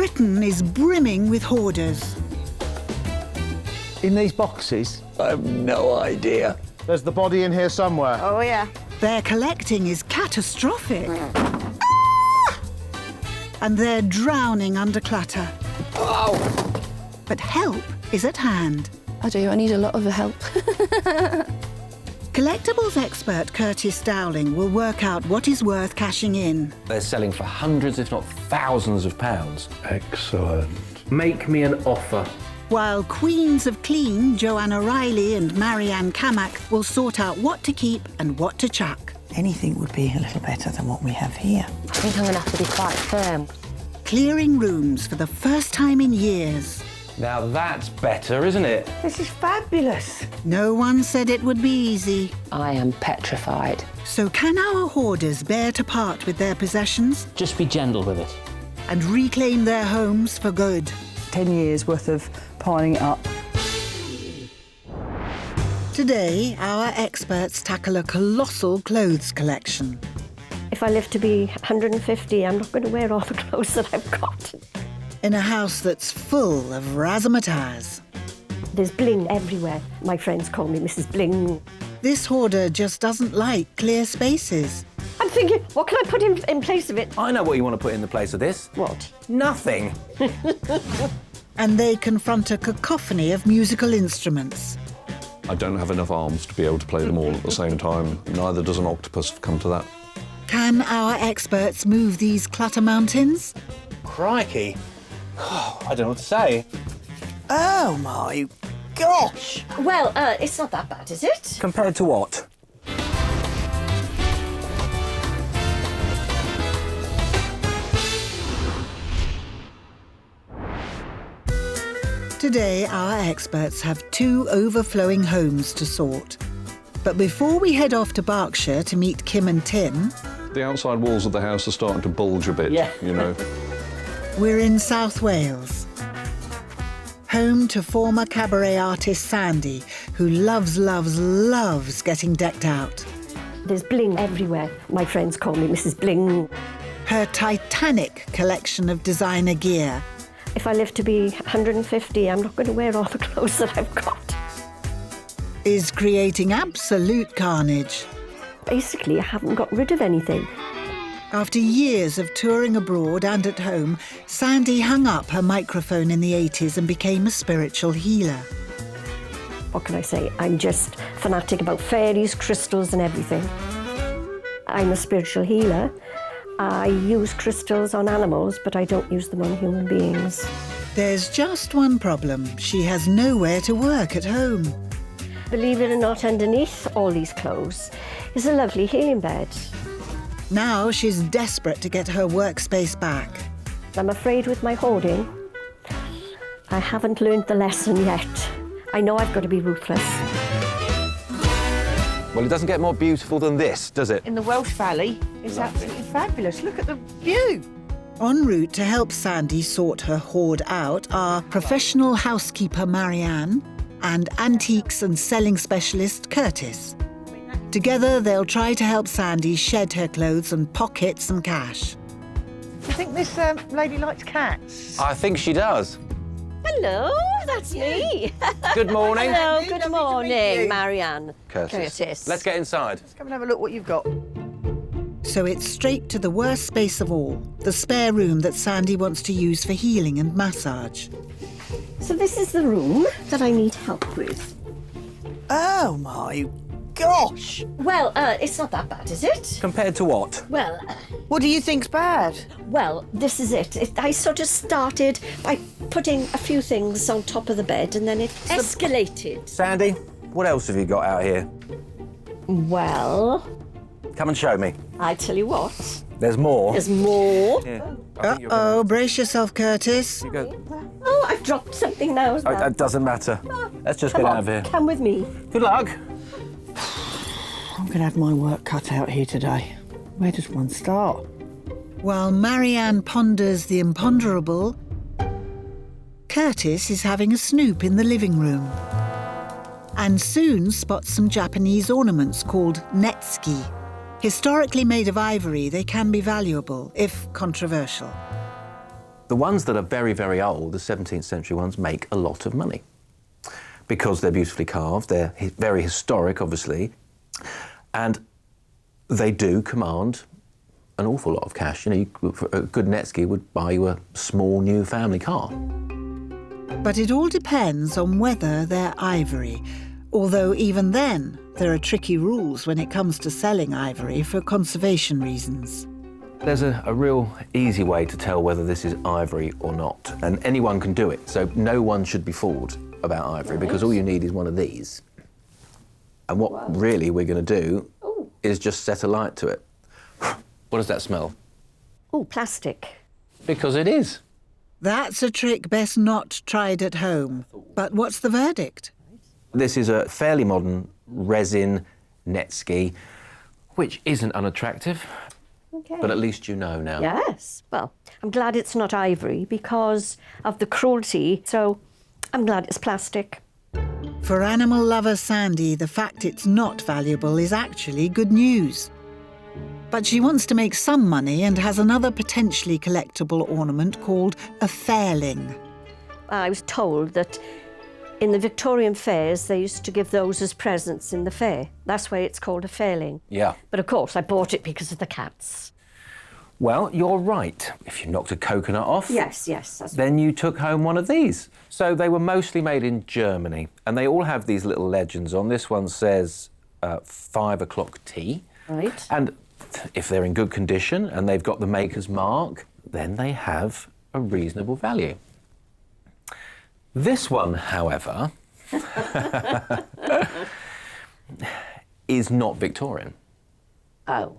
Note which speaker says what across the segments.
Speaker 1: Britain is brimming with hoarders.
Speaker 2: In these boxes?
Speaker 3: I have no idea.
Speaker 2: There's the body in here somewhere.
Speaker 4: Oh, yeah.
Speaker 1: Their collecting is catastrophic. And they're drowning under clutter.
Speaker 3: Oh!
Speaker 1: But help is at hand.
Speaker 5: I do. I need a lot of help.
Speaker 1: Collectibles expert Curtis Dowling will work out what is worth cashing in.
Speaker 6: They're selling for hundreds, if not thousands of pounds.
Speaker 2: Excellent.
Speaker 7: Make me an offer.
Speaker 1: While Queens of Clean, Joanna Riley and Marianne Kamak will sort out what to keep and what to chuck.
Speaker 4: Anything would be a little better than what we have here.
Speaker 8: I think I'm going to have to be quite firm.
Speaker 1: Clearing rooms for the first time in years.
Speaker 6: Now that's better, isn't it?
Speaker 4: This is fabulous.
Speaker 1: No one said it would be easy.
Speaker 8: I am petrified.
Speaker 1: So can our hoarders bear to part with their possessions
Speaker 7: Just be gentle with it.
Speaker 1: and reclaim their homes for good?
Speaker 4: 10 years worth of piling it up.
Speaker 1: Today, our experts tackle a colossal clothes collection.
Speaker 9: If I live to be 150, I'm not going to wear all the clothes that I've got.
Speaker 1: In a house that's full of razzmatazz.
Speaker 9: There's bling everywhere. My friends call me Mrs. Bling.
Speaker 1: This hoarder just doesn't like clear spaces.
Speaker 9: I'm thinking, what can I put in place of it?
Speaker 6: I know what you want to put in the place of this.
Speaker 9: What?
Speaker 6: Nothing.
Speaker 1: And they confront a cacophony of musical instruments.
Speaker 10: I don't have enough arms to be able to play them all at the same time. Neither does an octopus come to that.
Speaker 1: Can our experts move these clutter mountains?
Speaker 6: Crikey. I don't know what to say.
Speaker 4: Oh, my gosh.
Speaker 9: Well, it's not that bad, is it?
Speaker 6: Compared to what?
Speaker 1: Today, our experts have 2 overflowing homes to sort. But before we head off to Berkshire to meet Kim and Tim,
Speaker 10: The outside walls of the house are starting to bulge a bit, you know.
Speaker 1: we're in South Wales. Home to former cabaret artist Sandy, who loves getting decked out.
Speaker 9: There's bling everywhere. My friends call me Mrs. Bling.
Speaker 1: Her titanic collection of designer gear.
Speaker 9: If I live to be 150, I'm not going to wear all the clothes that I've got.
Speaker 1: Is creating absolute carnage.
Speaker 9: Basically, I haven't got rid of anything.
Speaker 1: After years of touring abroad and at home, Sandy hung up her microphone in the 80s and became a spiritual healer.
Speaker 9: What can I say? I'm just fanatic about fairies, crystals and everything. I'm a spiritual healer. I use crystals on animals, but I don't use them on human beings.
Speaker 1: There's just one problem. She has nowhere to work at home.
Speaker 9: Believe it or not, underneath all these clothes is a lovely healing bed.
Speaker 1: Now she's desperate to get her workspace back.
Speaker 9: I'm afraid with my hoarding, I haven't learned the lesson yet. I know I've got to be ruthless.
Speaker 6: Well, it doesn't get more beautiful than this, does it?
Speaker 4: In the Welsh Valley, it's absolutely fabulous. Look at the view.
Speaker 1: En route to help Sandy sort her hoard out are professional housekeeper Marianne and antiques and selling specialist Curtis. Together, they'll try to help Sandy shed her clothes and pocket some cash.
Speaker 4: Do you think this lady likes cats?
Speaker 6: I think she does.
Speaker 9: Hello, that's me.
Speaker 6: Good morning.
Speaker 9: Hello,
Speaker 4: Lovely
Speaker 9: good
Speaker 4: to meet
Speaker 9: morning,
Speaker 4: you.
Speaker 9: Marianne.
Speaker 6: Curtis. Let's get inside.
Speaker 4: Let's come and have a look what you've got.
Speaker 1: So it's straight to the worst space of all, the spare room that Sandy wants to use for healing and massage.
Speaker 9: So this is the room that I need help with.
Speaker 4: Oh, my gosh.
Speaker 9: Well, it's not that bad, is it?
Speaker 6: Compared to what?
Speaker 9: Well,
Speaker 4: What do you think's bad?
Speaker 9: this is it. I sort of started by putting a few things on top of the bed and then it escalated.
Speaker 6: Sandy, what else have you got out here?
Speaker 9: Well,
Speaker 6: Come and show me.
Speaker 9: I tell you what,
Speaker 6: There's more.
Speaker 9: there's more.
Speaker 6: Yeah.
Speaker 1: Uh-oh, brace yourself, Curtis.
Speaker 6: You go.
Speaker 9: Oh, I've dropped something now as
Speaker 6: Oh,
Speaker 9: well.
Speaker 6: that doesn't matter. Let's just
Speaker 9: Come
Speaker 6: get
Speaker 9: on,
Speaker 6: out of here.
Speaker 9: come with me.
Speaker 6: Good luck.
Speaker 4: I'm going to have my work cut out here today. Where does one start?
Speaker 1: While Marianne ponders the imponderable, Curtis is having a snoop in the living room. And soon spots some Japanese ornaments called netsuki. Historically made of ivory, they can be valuable, if controversial.
Speaker 6: The ones that are very, very old, the 17th century ones, make a lot of money because they're beautifully carved, they're very historic, obviously, and they do command an awful lot of cash. You know, a good Netski would buy you a small new family car.
Speaker 1: But it all depends on whether they're ivory, although even then there are tricky rules when it comes to selling ivory for conservation reasons.
Speaker 6: There's a real easy way to tell whether this is ivory or not, and anyone can do it, so no one should be fooled about ivory, because all you need is one of these. And what really we're going to do is just set a light to it. What does that smell?
Speaker 9: Oh, plastic.
Speaker 6: Because it is.
Speaker 1: That's a trick best not tried at home. But what's the verdict?
Speaker 6: This is a fairly modern resin Netski, which isn't unattractive,
Speaker 9: Okay.
Speaker 6: but at least you know now.
Speaker 9: Yes. Well, I'm glad it's not ivory because of the cruelty, so I'm glad it's plastic.
Speaker 1: For animal lover Sandy, the fact it's not valuable is actually good news. But she wants to make some money and has another potentially collectible ornament called a fairling.
Speaker 9: I was told that in the Victorian fairs, they used to give those as presents in the fair. That's why it's called a fairling.
Speaker 6: Yeah.
Speaker 9: But of course, I bought it because of the cats.
Speaker 6: Well, you're right. If you knocked a coconut off,
Speaker 9: Yes.
Speaker 6: then you took home one of these. So they were mostly made in Germany, and they all have these little legends on. This one says 5 o'clock tea.
Speaker 9: Right.
Speaker 6: And if they're in good condition and they've got the maker's mark, then they have a reasonable value. This one, however, is not Victorian.
Speaker 9: Oh.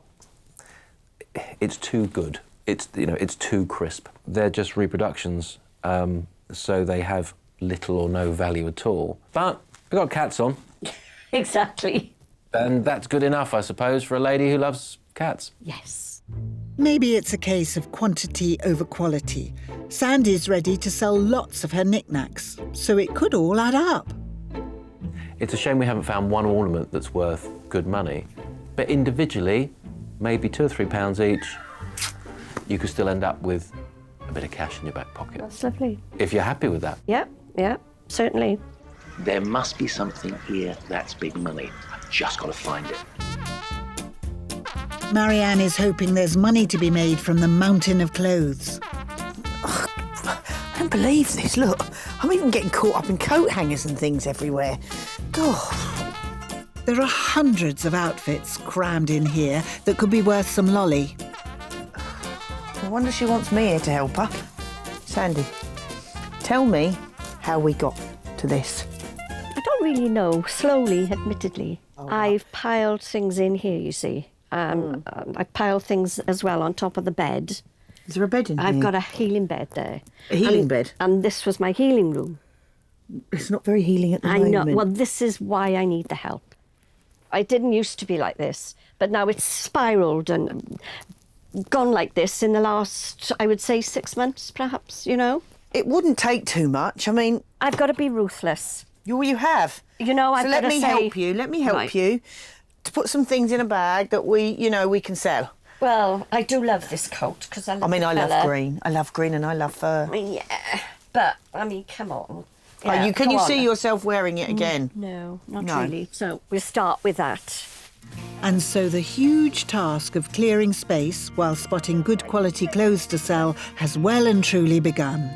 Speaker 6: It's too good. It's too crisp. They're just reproductions, so they have little or no value at all. But we've got cats on.
Speaker 9: Exactly.
Speaker 6: And that's good enough, I suppose, for a lady who loves cats.
Speaker 9: Yes.
Speaker 1: Maybe it's a case of quantity over quality. Sandy's ready to sell lots of her knickknacks, so it could all add up.
Speaker 6: It's a shame we haven't found one ornament that's worth good money. But individually, maybe £2 or £3 each, you could still end up with a bit of cash in your back pocket.
Speaker 9: That's lovely.
Speaker 6: If you're happy with that.
Speaker 9: Yeah, certainly.
Speaker 3: There must be something here that's big money. I've just got to find it.
Speaker 1: Marianne is hoping there's money to be made from the mountain of clothes.
Speaker 4: I don't believe this, look. I'm even getting caught up in coat hangers and things everywhere. God.
Speaker 1: There are hundreds of outfits crammed in here that could be worth some lolly.
Speaker 4: I wonder if she wants me here to help her. Sandy, tell me how we got to this.
Speaker 9: I don't really know. Slowly, admittedly. I've piled things in here, you see. I piled things as well on top of the bed.
Speaker 4: Is there a bed in here?
Speaker 9: I've got a healing bed there.
Speaker 4: A healing bed?
Speaker 9: And this was my healing room.
Speaker 4: It's not very healing at the
Speaker 9: I
Speaker 4: moment.
Speaker 9: know. Well, this is why I need the help. I didn't used to be like this, but now it's spiralled and gone like this in the last, I would say, 6 months, perhaps, you know?
Speaker 4: It wouldn't take too much. I mean...
Speaker 9: I've got to be ruthless.
Speaker 4: You have.
Speaker 9: You know, I've
Speaker 4: so
Speaker 9: got to
Speaker 4: let me
Speaker 9: say...
Speaker 4: help you. Let me help
Speaker 9: Right.
Speaker 4: you to put some things in a bag that we can sell.
Speaker 9: Well, I do love this coat because I love the
Speaker 4: I
Speaker 9: colour.
Speaker 4: love green. I love green and I love fur.
Speaker 9: Yeah, but, I mean, come on.
Speaker 4: Yeah, can you
Speaker 9: come
Speaker 4: see
Speaker 9: on.
Speaker 4: yourself wearing it again?
Speaker 9: No, not
Speaker 4: No.
Speaker 9: really. So we'll start with that.
Speaker 1: And so the huge task of clearing space while spotting good quality clothes to sell has well and truly begun.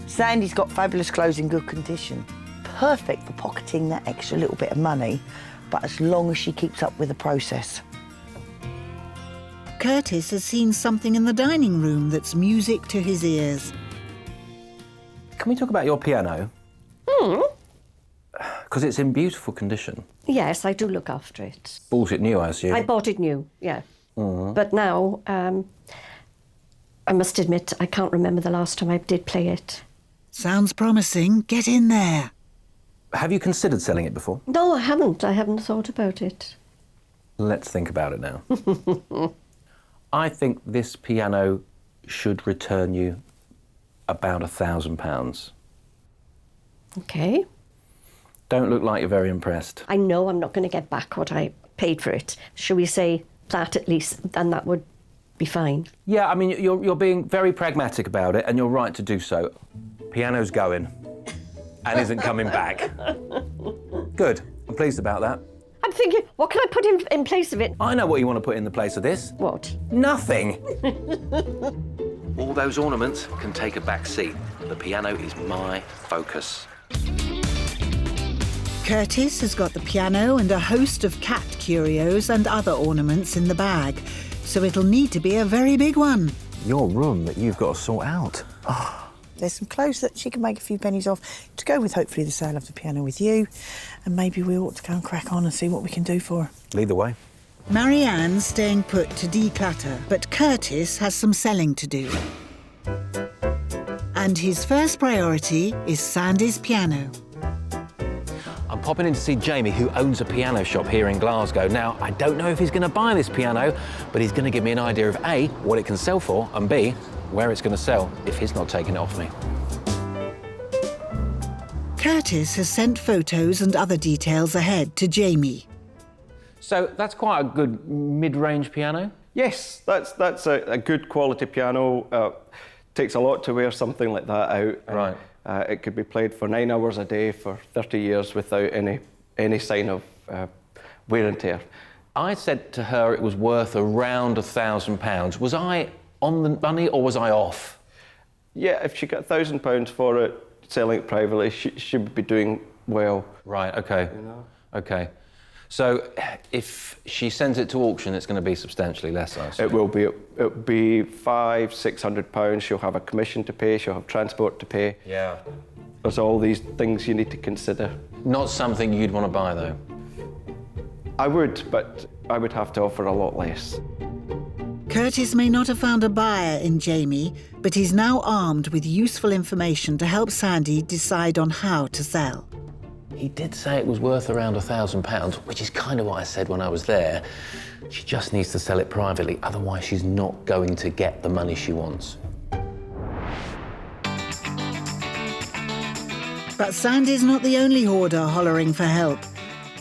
Speaker 4: Sandy's got fabulous clothes in good condition. Perfect for pocketing that extra little bit of money, but as long as she keeps up with the process.
Speaker 1: Curtis has seen something in the dining room that's music to his ears.
Speaker 6: Can we talk about your piano? Because it's in beautiful condition.
Speaker 9: Yes, I do look after it.
Speaker 6: Bought it new, I assume.
Speaker 9: I bought it new, yeah. But now, I must admit, I can't remember the last time I did play it.
Speaker 1: Sounds promising. Get in there.
Speaker 6: Have you considered selling it before?
Speaker 9: No, I haven't. I haven't thought about it.
Speaker 6: Let's think about it now. I think this piano should return you about £1,000.
Speaker 9: Okay.
Speaker 6: Don't look like you're very impressed.
Speaker 9: I know I'm not going to get back what I paid for it. Shall we say that at least? And that would be fine.
Speaker 6: Yeah, I mean, you're being very pragmatic about it, and you're right to do so. Piano's going and isn't coming back. Good. I'm pleased about that.
Speaker 9: I'm thinking, what can I put in place of it?
Speaker 6: I know what you want to put in the place of this.
Speaker 9: What?
Speaker 6: Nothing. All those ornaments can take a back seat. The piano is my focus.
Speaker 1: Curtis has got the piano and a host of cat curios and other ornaments in the bag, so it'll need to be a very big one.
Speaker 6: Your room that you've got to sort out.
Speaker 4: There's some clothes that she can make a few pennies off to go with, hopefully, the sale of the piano with you. And maybe we ought to go and crack on and see what we can do for her.
Speaker 6: Lead the way.
Speaker 1: Marianne's staying put to declutter, but Curtis has some selling to do. And his first priority is Sandy's piano.
Speaker 6: I'm popping in to see Jamie, who owns a piano shop here in Glasgow. Now, I don't know if he's going to buy this piano, but he's going to give me an idea of A, what it can sell for, and B, where it's going to sell if he's not taking it off me.
Speaker 1: Curtis has sent photos and other details ahead to Jamie.
Speaker 6: So that's quite a good mid-range piano?
Speaker 11: Yes, that's a good quality piano. Takes a lot to wear something like that out.
Speaker 6: Right.
Speaker 11: It could be played for 9 hours a day for 30 years without any sign of wear and tear.
Speaker 6: I said to her it was worth around £1,000. Was I on the money or was I off?
Speaker 11: Yeah, if she got £1,000 for it, selling it privately, she would be doing well.
Speaker 6: Right, OK.
Speaker 11: You know?
Speaker 6: OK. So if she sends it to auction, it's going to be substantially less, I assume?
Speaker 11: It'll be £500–600. She'll have a commission to pay, she'll have transport to pay.
Speaker 6: Yeah.
Speaker 11: There's all these things you need to consider.
Speaker 6: Not something you'd want to buy, though?
Speaker 11: I would, but I would have to offer a lot less.
Speaker 1: Curtis may not have found a buyer in Jamie, but he's now armed with useful information to help Sandy decide on how to sell.
Speaker 6: He did say it was worth around £1,000, which is kind of what I said when I was there. She just needs to sell it privately, otherwise she's not going to get the money she wants.
Speaker 1: But Sandy's not the only hoarder hollering for help.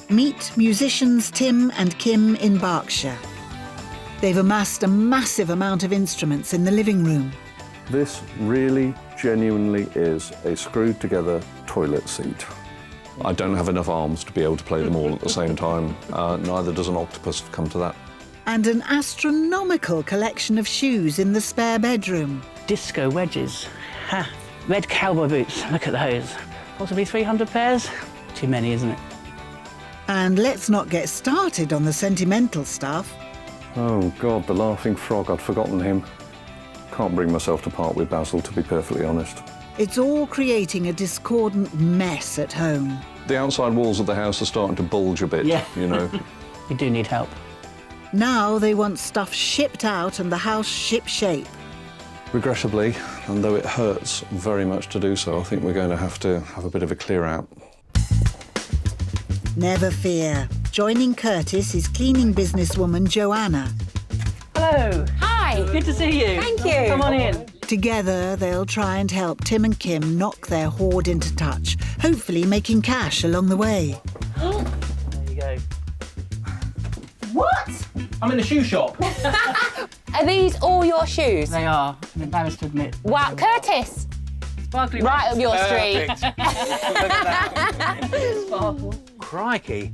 Speaker 1: Meet musicians Tim and Kim in Berkshire. They've amassed a massive amount of instruments in the living room.
Speaker 10: This really, genuinely is a screwed-together toilet seat. I don't have enough arms to be able to play them all at the same time. Neither does an octopus come to that.
Speaker 1: And an astronomical collection of shoes in the spare bedroom.
Speaker 12: Disco wedges. Ha! Red cowboy boots, look at those. Possibly 300 pairs? Too many, isn't it?
Speaker 1: And let's not get started on the sentimental stuff.
Speaker 10: Oh, God, the laughing frog, I'd forgotten him. Can't bring myself to part with Basil, to be perfectly honest.
Speaker 1: It's all creating a discordant mess at home.
Speaker 10: The outside walls of the house are starting to bulge a bit, you know.
Speaker 12: We do need help.
Speaker 1: Now they want stuff shipped out and the house ship-shape.
Speaker 10: Regrettably, and though it hurts very much to do so, I think we're going to have a bit of a clear out.
Speaker 1: Never fear. Joining Curtis is cleaning businesswoman Joanna.
Speaker 12: Hello.
Speaker 8: Hi.
Speaker 12: Good to see you.
Speaker 8: Thank you.
Speaker 12: Come on in.
Speaker 1: Together, they'll try and help Tim and Kim knock their hoard into touch, hopefully making cash along the way.
Speaker 12: There you go.
Speaker 8: What?
Speaker 6: I'm in a shoe shop.
Speaker 8: Are these all your shoes?
Speaker 12: They are. I'm embarrassed to admit.
Speaker 8: Wow, Curtis.
Speaker 12: Sparkly
Speaker 8: Right up your
Speaker 6: Perfect.
Speaker 8: street.
Speaker 12: Sparkle.
Speaker 6: Crikey.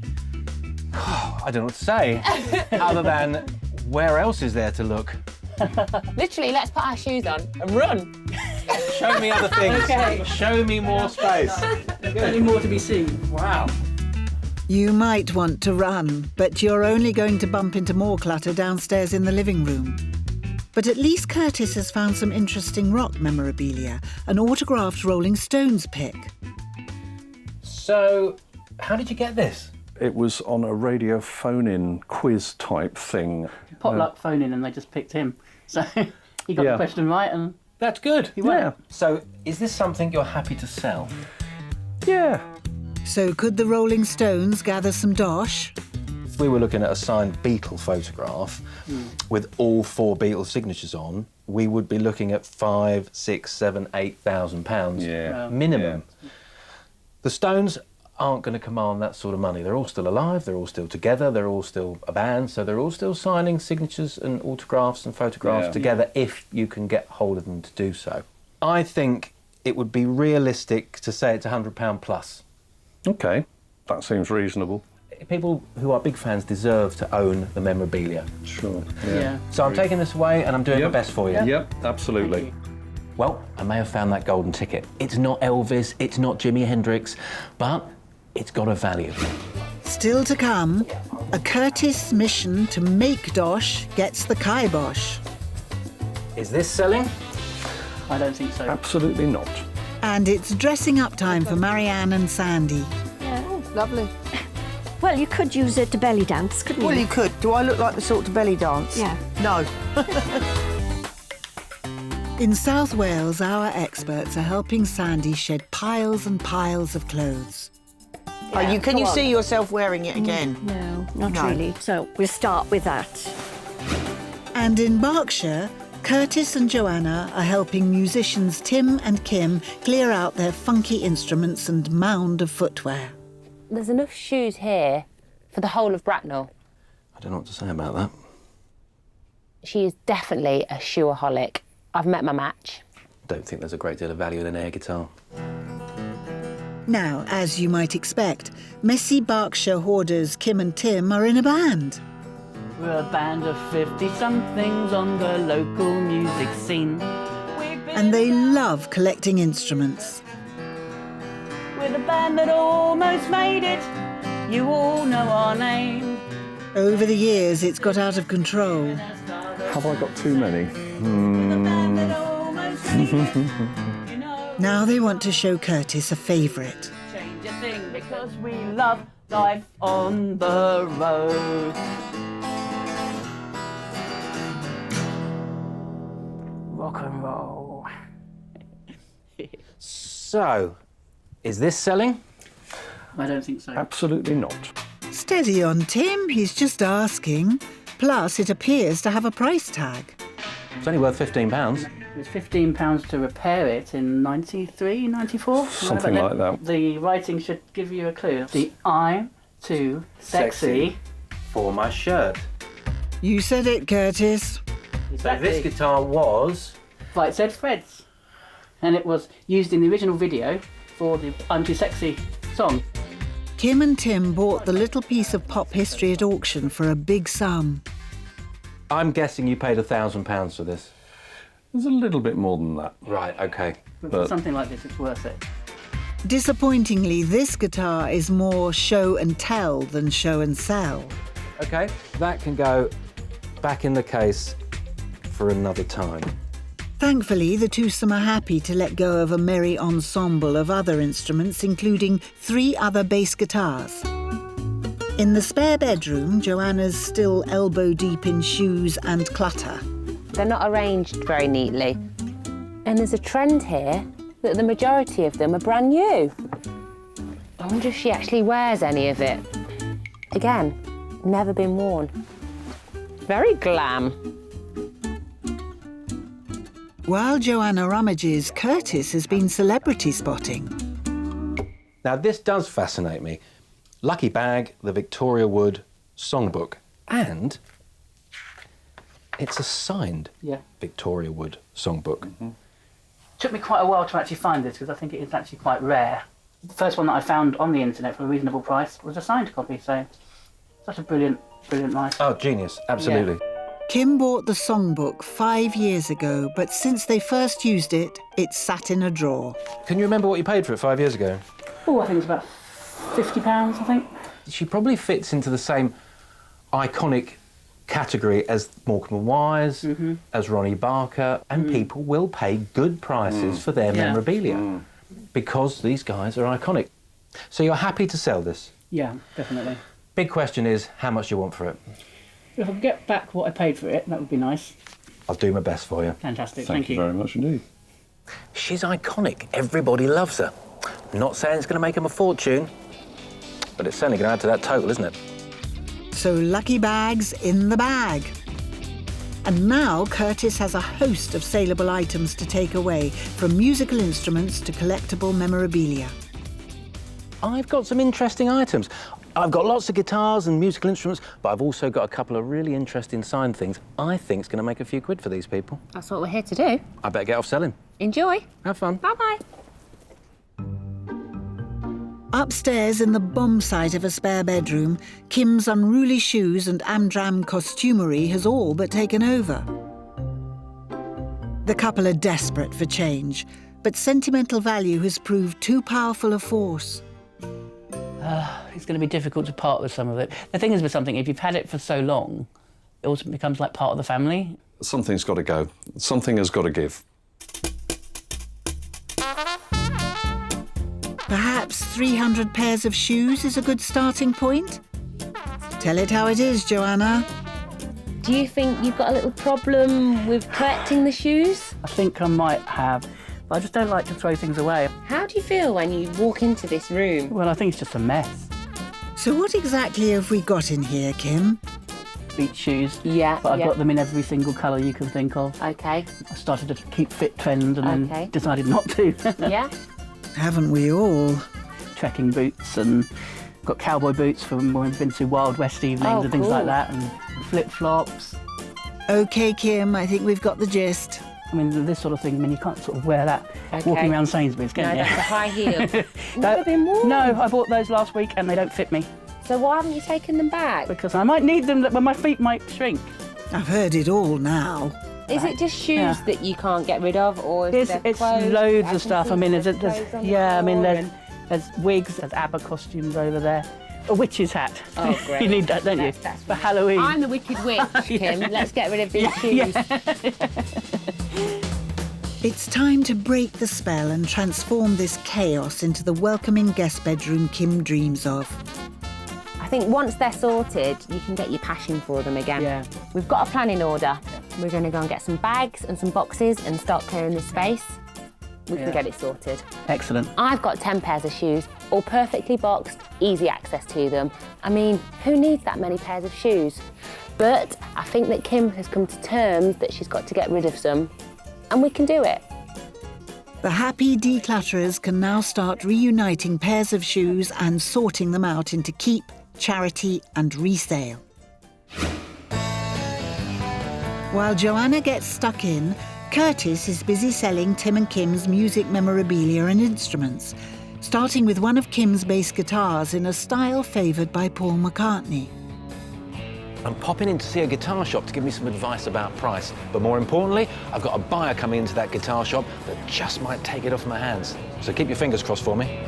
Speaker 6: I don't know what to say, other than where else is there to look?
Speaker 8: Literally, let's put our shoes on and run.
Speaker 6: Show me other things.
Speaker 12: Okay.
Speaker 6: Show me more space.
Speaker 12: Any more to be seen?
Speaker 6: Wow.
Speaker 1: You might want to run, but you're only going to bump into more clutter downstairs in the living room. But at least Curtis has found some interesting rock memorabilia, an autographed Rolling Stones pic.
Speaker 6: So, how did you get this?
Speaker 10: It was on a radio phone-in quiz type thing.
Speaker 12: Potluck phone in and they just picked him. So he got the question right and
Speaker 6: That's good.
Speaker 12: he went.
Speaker 6: So, is this something you're happy to sell?
Speaker 10: Yeah.
Speaker 1: So could the Rolling Stones gather some dosh?
Speaker 6: If we were looking at a signed Beatle photograph with all 4 Beatles signatures on, we would be looking at £5,000, £6,000, £7,000, £8,000 minimum. The Stones aren't going to command that sort of money. They're all still alive, they're all still together, they're all still a band, so they're all still signing signatures and autographs and photographs together if you can get hold of them to do so. I think it would be realistic to say it's £100 plus.
Speaker 10: OK, that seems reasonable.
Speaker 6: People who are big fans deserve to own the memorabilia.
Speaker 10: Sure.
Speaker 12: Yeah.
Speaker 6: So I'm taking this away and I'm doing my best for you.
Speaker 10: Yep, absolutely.
Speaker 6: Well, I may have found that golden ticket. It's not Elvis, it's not Jimi Hendrix, but it's got a value.
Speaker 1: Still to come, a Curtis mission to make dosh gets the kibosh.
Speaker 6: Is this selling?
Speaker 12: I don't think so.
Speaker 10: Absolutely not.
Speaker 1: And it's dressing up time for Marianne and Sandy.
Speaker 9: Yeah.
Speaker 8: Oh, lovely.
Speaker 9: Well, you could use it to belly dance, couldn't you?
Speaker 4: Well, you could. Do I look like the sort to belly dance?
Speaker 9: Yeah.
Speaker 4: No.
Speaker 1: In South Wales, our experts are helping Sandy shed piles and piles of clothes.
Speaker 4: Can you see yourself wearing it again?
Speaker 9: No, not really. So we'll start with that.
Speaker 1: And in Berkshire, Curtis and Joanna are helping musicians Tim and Kim clear out their funky instruments and mound of footwear.
Speaker 8: There's enough shoes here for the whole of Bracknell.
Speaker 6: I don't know what to say about that.
Speaker 8: She is definitely a shoeaholic. I've met my match.
Speaker 6: Don't think there's a great deal of value in an air guitar.
Speaker 1: Now, as you might expect, messy Berkshire hoarders Kim and Tim are in a band.
Speaker 12: We're a band of 50-somethings on the local music scene.
Speaker 1: And they love collecting instruments.
Speaker 12: We're the band that almost made it. You all know our name.
Speaker 1: Over the years, it's got out of control.
Speaker 10: Have I got too many?
Speaker 1: Now they want to show Curtis a favourite.
Speaker 12: Change a thing because we love life on the road. Rock and roll.
Speaker 6: So, is this selling?
Speaker 12: I don't think so.
Speaker 10: Absolutely not.
Speaker 1: Steady on, Tim. He's just asking. Plus, it appears to have a price tag.
Speaker 6: It's only worth £15.
Speaker 12: It was £15 to repair it in 93, 94?
Speaker 10: Something like that.
Speaker 12: The writing should give you a clue. The I'm too sexy.
Speaker 6: For my shirt.
Speaker 1: You said it, Curtis.
Speaker 12: Exactly.
Speaker 6: So this guitar was...
Speaker 12: Right, it said Fred's. And it was used in the original video for the I'm Too Sexy song.
Speaker 1: Kim and Tim bought the little piece of pop history at auction for a big sum.
Speaker 6: I'm guessing you paid £1,000 for this.
Speaker 10: There's a little bit more than that.
Speaker 6: Right, OK.
Speaker 12: But for something like this, it's worth it.
Speaker 1: Disappointingly, this guitar is more show and tell than show and sell.
Speaker 6: OK, that can go back in the case for another time.
Speaker 1: Thankfully, the twosome are happy to let go of a merry ensemble of other instruments, including 3 other bass guitars. In the spare bedroom, Joanna's still elbow-deep in shoes and clutter.
Speaker 8: They're not arranged very neatly. And there's a trend here that the majority of them are brand new. I wonder if she actually wears any of it. Again, never been worn. Very glam.
Speaker 1: While Joanna rummages, Curtis has been celebrity spotting.
Speaker 6: Now, this does fascinate me. Lucky bag, the Victoria Wood songbook, and it's a signed Victoria Wood songbook.
Speaker 12: Mm-hmm. Took me quite a while to actually find this because I think it is actually quite rare. The first one that I found on the internet for a reasonable price was a signed copy, so such a brilliant write.
Speaker 6: Oh, genius, absolutely.
Speaker 12: Yeah.
Speaker 1: Kim bought the songbook 5 years ago, but since they first used it, it's sat in a drawer.
Speaker 6: Can you remember what you paid for it 5 years ago?
Speaker 12: Oh, I think it was about £50, I think.
Speaker 6: She probably fits into the same iconic category as Morecambe & Wise, as Ronnie Barker, and people will pay good prices for their memorabilia because these guys are iconic. So you're happy to sell this?
Speaker 12: Yeah, definitely.
Speaker 6: Big question is, how much do you want for it?
Speaker 12: If I could get back what I paid for it, that would be nice.
Speaker 6: I'll do my best for you.
Speaker 12: Fantastic,
Speaker 10: Thank you very much indeed.
Speaker 6: She's iconic. Everybody loves her. I'm not saying it's going to make them a fortune, but it's certainly going to add to that total, isn't it?
Speaker 1: So lucky bags in the bag. And now Curtis has a host of saleable items to take away, from musical instruments to collectible memorabilia.
Speaker 6: I've got some interesting items. I've got lots of guitars and musical instruments, but I've also got a couple of really interesting signed things I think's going to make a few quid for these people.
Speaker 8: That's what we're here to do.
Speaker 6: I better get off selling.
Speaker 8: Enjoy.
Speaker 6: Have fun.
Speaker 8: Bye-bye.
Speaker 1: Upstairs in the bomb site of a spare bedroom, Kim's unruly shoes and amdram costumery has all but taken over. The couple are desperate for change, but sentimental value has proved too powerful a force.
Speaker 12: It's going to be difficult to part with some of it. The thing is with something, if you've had it for so long, it also becomes like part of the family.
Speaker 10: Something's got to go. Something has got to give.
Speaker 1: Perhaps 300 pairs of shoes is a good starting point? Tell it how it is, Joanna.
Speaker 8: Do you think you've got a little problem with collecting the shoes?
Speaker 12: I think I might have, but I just don't like to throw things away.
Speaker 8: How do you feel when you walk into this room?
Speaker 12: Well, I think it's just a mess.
Speaker 1: So what exactly have we got in here, Kim?
Speaker 12: Beach shoes.
Speaker 8: Yeah,
Speaker 12: But I've
Speaker 8: yeah.
Speaker 12: got them in every single colour you can think of.
Speaker 8: OK.
Speaker 12: I started to keep fit trend and then decided not to.
Speaker 8: Yeah?
Speaker 1: Haven't we all?
Speaker 12: Trekking boots and got cowboy boots from when we've been to Wild West evenings and things like that, and flip-flops.
Speaker 1: OK, Kim, I think we've got the gist.
Speaker 12: I mean, this sort of thing, I mean, you can't sort of wear that walking around Sainsbury's, can you?
Speaker 8: No, that's a high heel. Never been worn.
Speaker 12: No, I bought those last week and they don't fit me.
Speaker 8: So why haven't you taken them back?
Speaker 12: Because I might need them when my feet might shrink.
Speaker 1: I've heard it all now.
Speaker 8: Is it just shoes that you can't get rid of, or is there
Speaker 12: It's
Speaker 8: clothes?
Speaker 12: loads
Speaker 8: I
Speaker 12: of stuff. I
Speaker 8: can
Speaker 12: mean,
Speaker 8: see
Speaker 12: there's
Speaker 8: clothes on the
Speaker 12: yeah, I mean,
Speaker 8: floor
Speaker 12: there's wigs, there's ABBA costumes over there. A witch's hat.
Speaker 8: Oh, great.
Speaker 12: You need that, don't you?
Speaker 8: That's
Speaker 12: for Halloween.
Speaker 8: I'm the wicked witch, Kim. Let's get rid of these shoes.
Speaker 1: It's time to break the spell and transform this chaos into the welcoming guest bedroom Kim dreams of.
Speaker 8: I think once they're sorted, you can get your passion for them again.
Speaker 12: Yeah.
Speaker 8: We've got a plan in order. We're going to go and get some bags and some boxes and start clearing this space. We can get it sorted.
Speaker 12: Excellent.
Speaker 8: I've got 10 pairs of shoes, all perfectly boxed, easy access to them. I mean, who needs that many pairs of shoes? But I think that Kim has come to terms that she's got to get rid of some, and we can do it.
Speaker 1: The happy declutterers can now start reuniting pairs of shoes and sorting them out into keep, charity and resale. While Joanna gets stuck in, Curtis is busy selling Tim and Kim's music memorabilia and instruments, starting with one of Kim's bass guitars in a style favoured by Paul McCartney.
Speaker 6: I'm popping in to see a guitar shop to give me some advice about price. But more importantly, I've got a buyer coming into that guitar shop that just might take it off my hands. So keep your fingers crossed for me.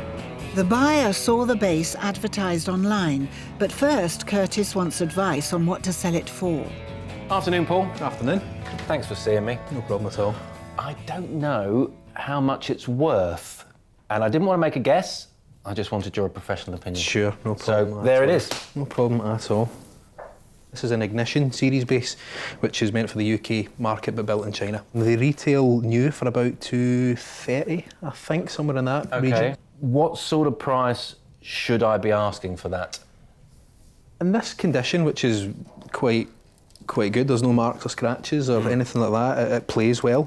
Speaker 1: The buyer saw the bass advertised online, but first Curtis wants advice on what to sell it for.
Speaker 6: Afternoon, Paul.
Speaker 2: Afternoon.
Speaker 6: Thanks for seeing me.
Speaker 2: No problem at all.
Speaker 6: I don't know how much it's worth, and I didn't want to make a guess. I just wanted your professional opinion.
Speaker 2: Sure, no problem.
Speaker 6: So there it is.
Speaker 2: No problem at all. This is an Ignition series bass, which is meant for the UK market but built in China. They retail new for about $230, I think, somewhere in that region.
Speaker 6: What sort of price should I be asking for that?
Speaker 2: In this condition, which is quite good, there's no marks or scratches or anything like that, it plays well.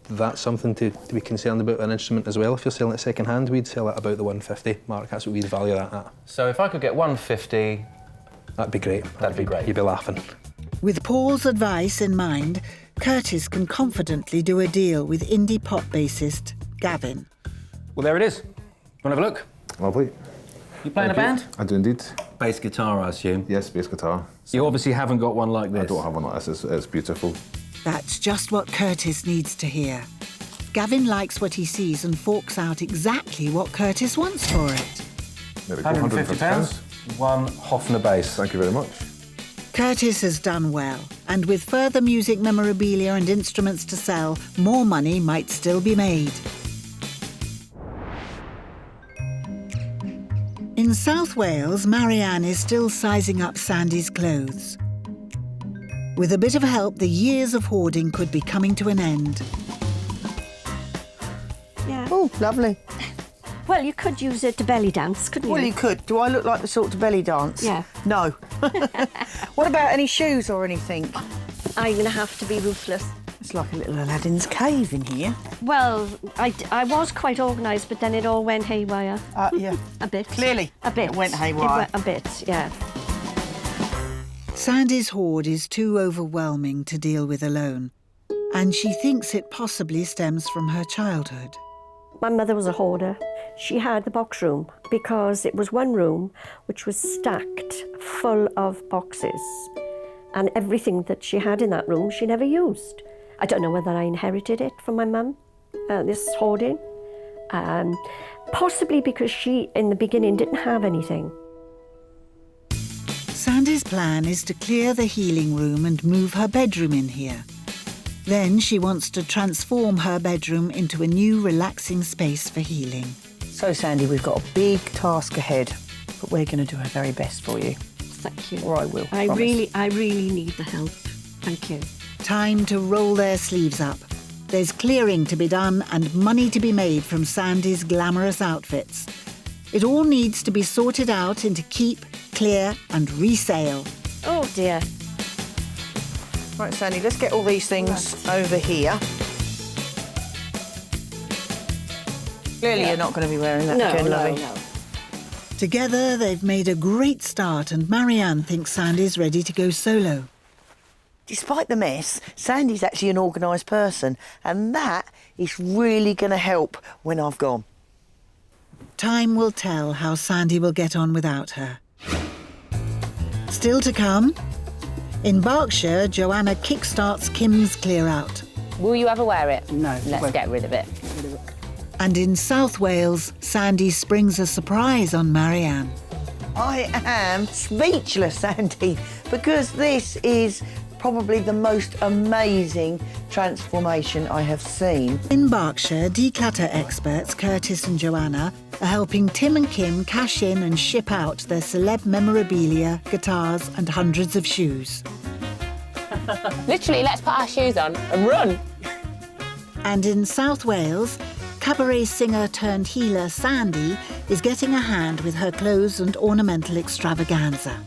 Speaker 2: That's something to be concerned about an instrument as well. If you're selling it second hand, we'd sell it about the 150 mark. That's what we'd value that at.
Speaker 6: So if I could get 150...
Speaker 2: That'd be great.
Speaker 6: That'd be great.
Speaker 2: You'd be laughing.
Speaker 1: With Paul's advice in mind, Curtis can confidently do a deal with indie pop bassist Gavin.
Speaker 6: Well, there it is. Want to have a look?
Speaker 13: Lovely.
Speaker 6: You playing a band?
Speaker 13: I do indeed.
Speaker 6: Bass guitar, I assume?
Speaker 13: Yes, bass guitar.
Speaker 6: You obviously haven't got one like this.
Speaker 13: I don't have one like this. It's beautiful.
Speaker 1: That's just what Curtis needs to hear. Gavin likes what he sees and forks out exactly what Curtis wants for it.
Speaker 13: There we go,
Speaker 6: £150. One Hofner bass.
Speaker 13: Thank you very much.
Speaker 1: Curtis has done well, and with further music memorabilia and instruments to sell, more money might still be made. In South Wales, Marianne is still sizing up Sandy's clothes. With a bit of help, the years of hoarding could be coming to an end.
Speaker 9: Yeah.
Speaker 4: Oh, lovely.
Speaker 9: Well, you could use it to belly dance, couldn't you?
Speaker 4: Well, you could. Do I look like the sort to belly dance?
Speaker 9: Yeah.
Speaker 4: No. What about any shoes or anything?
Speaker 9: I'm going to have to be ruthless.
Speaker 4: It's like a little Aladdin's cave in here.
Speaker 9: Well, I was quite organised, but then it all went haywire.
Speaker 4: Yeah.
Speaker 9: A bit.
Speaker 4: Clearly.
Speaker 9: A bit.
Speaker 4: It went haywire.
Speaker 9: It went a bit, yeah.
Speaker 1: Sandy's hoard is too overwhelming to deal with alone, and she thinks it possibly stems from her childhood.
Speaker 9: My mother was a hoarder. She had the box room because it was one room which was stacked full of boxes, and everything that she had in that room she never used. I don't know whether I inherited it from my mum, this hoarding. Possibly because she, in the beginning, didn't have anything.
Speaker 1: Sandy's plan is to clear the healing room and move her bedroom in here. Then she wants to transform her bedroom into a new relaxing space for healing.
Speaker 4: So, Sandy, we've got a big task ahead, but we're going to do our very best for you.
Speaker 9: Thank you.
Speaker 4: Or I will,
Speaker 9: I
Speaker 4: promise.
Speaker 9: really need the help. Thank you.
Speaker 1: Time to roll their sleeves up. There's clearing to be done and money to be made from Sandy's glamorous outfits. It all needs to be sorted out into keep, clear and resale.
Speaker 9: Oh, dear.
Speaker 4: Right, Sandy, let's get all these things over here. Clearly you're not going to be wearing that again, lovey.
Speaker 9: No.
Speaker 1: Together, they've made a great start and Marianne thinks Sandy's ready to go solo.
Speaker 4: Despite the mess, Sandy's actually an organised person, and that is really going to help when I've gone.
Speaker 1: Time will tell how Sandy will get on without her. Still to come, in Berkshire, Joanna kickstarts Kim's clear-out.
Speaker 8: Will you ever wear it?
Speaker 12: No.
Speaker 8: Let's get rid of it.
Speaker 1: And in South Wales, Sandy springs a surprise on Marianne.
Speaker 4: I am speechless, Sandy, because this is probably the most amazing transformation I have seen.
Speaker 1: In Berkshire, declutter experts Curtis and Joanna are helping Tim and Kim cash in and ship out their celeb memorabilia, guitars and hundreds of shoes.
Speaker 8: Literally, let's put our shoes on and run.
Speaker 1: And in South Wales, cabaret singer turned healer Sandy is getting a hand with her clothes and ornamental extravaganza.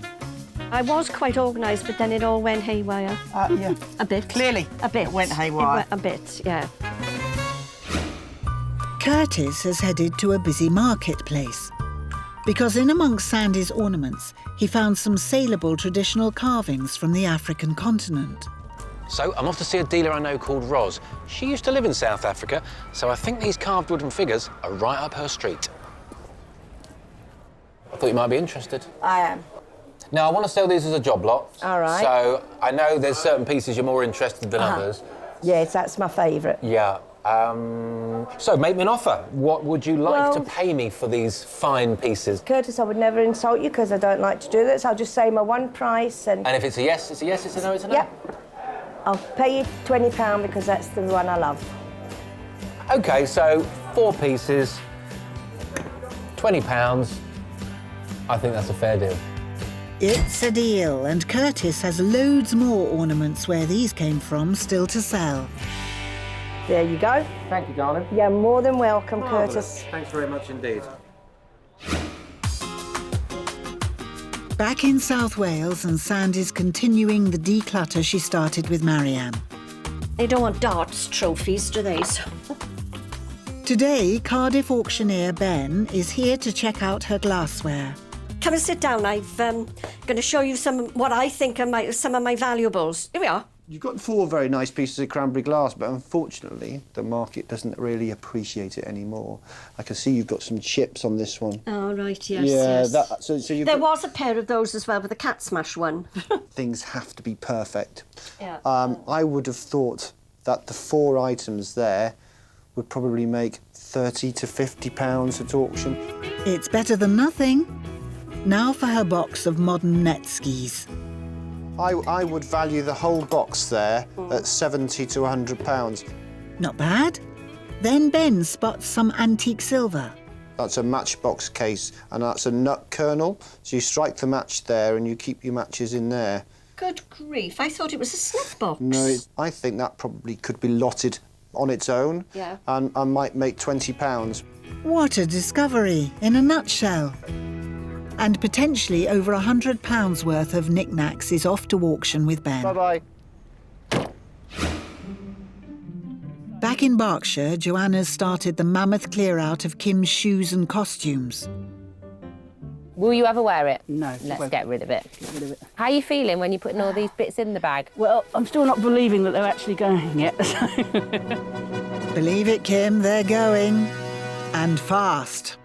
Speaker 9: I was quite organised, but then it all went haywire.
Speaker 4: Yeah.
Speaker 9: A bit.
Speaker 4: Clearly.
Speaker 9: A bit.
Speaker 4: It went haywire.
Speaker 9: It went a bit, yeah.
Speaker 1: Curtis has headed to a busy marketplace because in amongst Sandy's ornaments, he found some saleable traditional carvings from the African continent.
Speaker 14: So I'm off to see a dealer I know called Roz. She used to live in South Africa, so I think these carved wooden figures are right up her street. I thought you might be interested.
Speaker 4: I am.
Speaker 14: Now, I want to sell these as a job lot.
Speaker 4: All right.
Speaker 14: So I know there's certain pieces you're more interested than others.
Speaker 9: Yes, that's my favourite.
Speaker 14: Yeah. So make me an offer. What would you like to pay me for these fine pieces?
Speaker 9: Curtis, I would never insult you because I don't like to do this. I'll just say my one price and...
Speaker 14: And if it's a yes, it's a yes, it's a no, it's a no?
Speaker 9: Yep. I'll pay you £20 because that's the one I love.
Speaker 14: OK, so 4 pieces, £20. I think that's a fair deal.
Speaker 1: It's a deal, and Curtis has loads more ornaments where these came from still to sell.
Speaker 9: There you go.
Speaker 14: Thank you, darling.
Speaker 9: You're more than welcome, Curtis.
Speaker 14: Thanks very much indeed.
Speaker 1: Back in South Wales, and Sandy's continuing the declutter she started with Marianne.
Speaker 9: They don't want darts trophies, do they?
Speaker 1: Today, Cardiff auctioneer Ben is here to check out her glassware.
Speaker 9: Come and sit down. I'm going to show you what I think are some of my valuables. Here we are.
Speaker 15: You've got 4 very nice pieces of cranberry glass, but unfortunately, the market doesn't really appreciate it anymore. I can see you've got some chips on this one.
Speaker 9: Oh, right, yes,
Speaker 15: yeah,
Speaker 9: yes.
Speaker 15: So you've
Speaker 9: there
Speaker 15: got...
Speaker 9: was a pair of those as well, with the cat smash one.
Speaker 15: Things have to be perfect.
Speaker 9: Yeah.
Speaker 15: I would have thought that the 4 items there would probably make £30 to £50 at auction.
Speaker 1: It's better than nothing. Now for her box of modern net skis.
Speaker 15: I would value the whole box there at £70 to £100.
Speaker 1: Not bad. Then Ben spots some antique silver.
Speaker 15: That's a matchbox case, and that's a nut kernel. So you strike the match there and you keep your matches in there.
Speaker 9: Good grief, I thought it was a snuff box.
Speaker 15: No, I think that probably could be lotted on its own.
Speaker 9: Yeah.
Speaker 15: And might make £20.
Speaker 1: What a discovery, in a nutshell. And potentially over £100 worth of knickknacks is off to auction with Ben.
Speaker 15: Bye-bye.
Speaker 1: Back in Berkshire, Joanna's started the mammoth clear-out of Kim's shoes and costumes.
Speaker 8: Will you ever wear it?
Speaker 12: No.
Speaker 8: Let's get rid of it.
Speaker 12: Get rid of it.
Speaker 8: How are you feeling when you're putting all these bits in the bag?
Speaker 12: Well, I'm still not believing that they're actually going yet.
Speaker 1: Believe it, Kim, they're going. And fast.